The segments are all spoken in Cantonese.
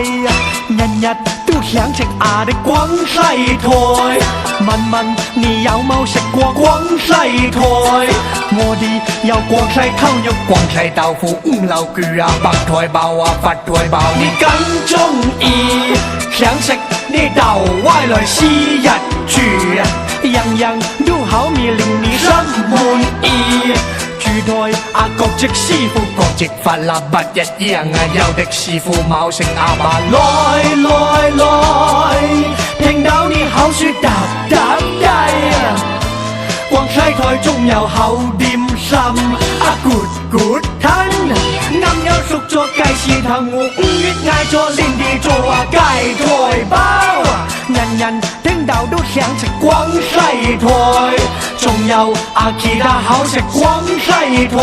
日日都想食鴨的廣西菜。問問你有冇食過廣西菜？我哋有廣西烤肉、廣西豆腐、五柳魚啊、白菜包啊、發菜包，你更中意。想食呢道歪來是日住，樣樣都好味，令你心滿意。住台各隻師傅各隻法啦不一樣啊，有的師傅冇食鴨吧，來，聽到你口水嗒嗒低啊！廣西台仲有好點心good吞，啱有熟咗雞絲藤，我5月嗌咗連啲做雞台包，人人聽到都想食廣西台，仲有其他好食廣西台。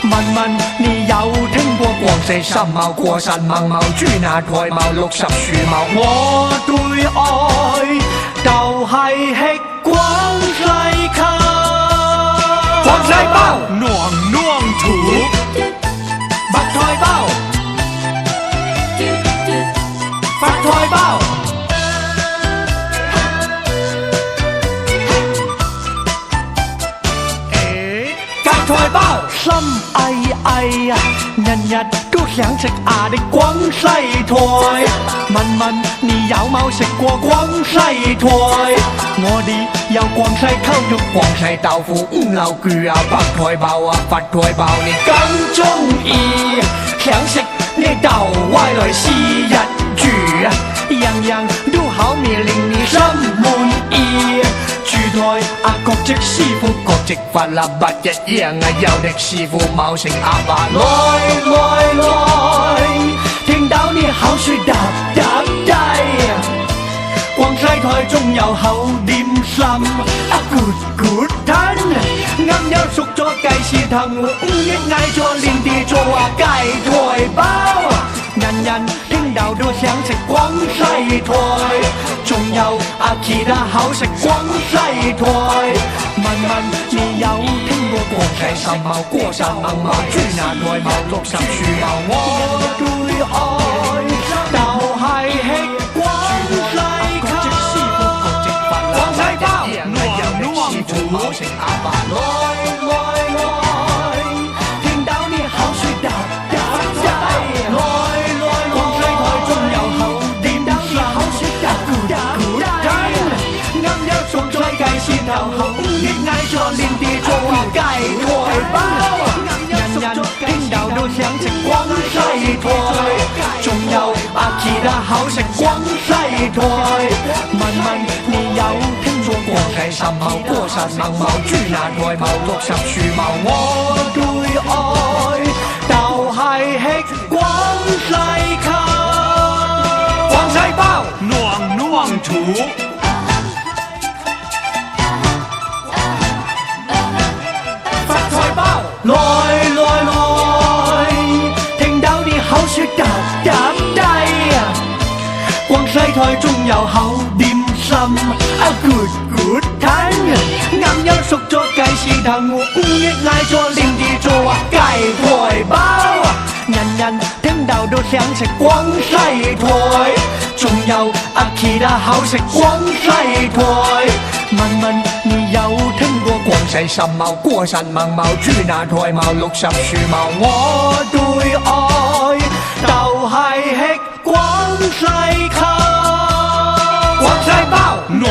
問問你有聽過廣西三毛、過山猛毛、豬乸台毛、60樹毛？我對愛就係吃廣西烤，廣西包暖土，白菜包，發菜包。菜包心翳啊，日日都想食鴨的廣西菜。問問你有冇食過廣西菜？我哋有廣西烤肉、廣西豆腐、五柳魚啊、白菜包啊、發菜包，你更中意。想食呢道歪來是日住，樣樣都好味，令你心滿意。住台各隻師傅各隻法啦不一樣啊，有的師傅冇食鴨吧，來，聽到你口水嗒嗒低啊！廣西台仲有好點心good吞，啱有熟咗雞絲藤，我5月嗌咗連啲做雞台包，人人聽到都想食廣西台，仲有其他好食廣西台。問問你有聽過廣西三毛、過山猛毛、豬乸台毛、60樹毛？我對愛就係吃廣西烤，廣西包暖土，食鴨吧，來，聽到你口水嗒嗒低，廣西台仲有好點心，good吞，啱有熟咗雞絲頭，5月嗌咗連啲做雞台包，人人聽到都想食廣西台，仲有其他好食廣西台。問問你有聽過廣西三毛、過山猛毛、豬乸台毛、60樹毛？我對愛就係吃廣西烤，廣西包暖土，發菜包，來，聽到你口水嗒嗒低啊！廣西台仲有好點心good吞，啱有熟咗雞絲藤，我5月嗌咗連啲做雞台包，人人聽到都想食廣西台，仲有其他好食廣西台。問問你有聽過廣西三毛、過山猛毛、豬乸台毛、60樹毛？我對愛就係吃廣西烤，廣西包暖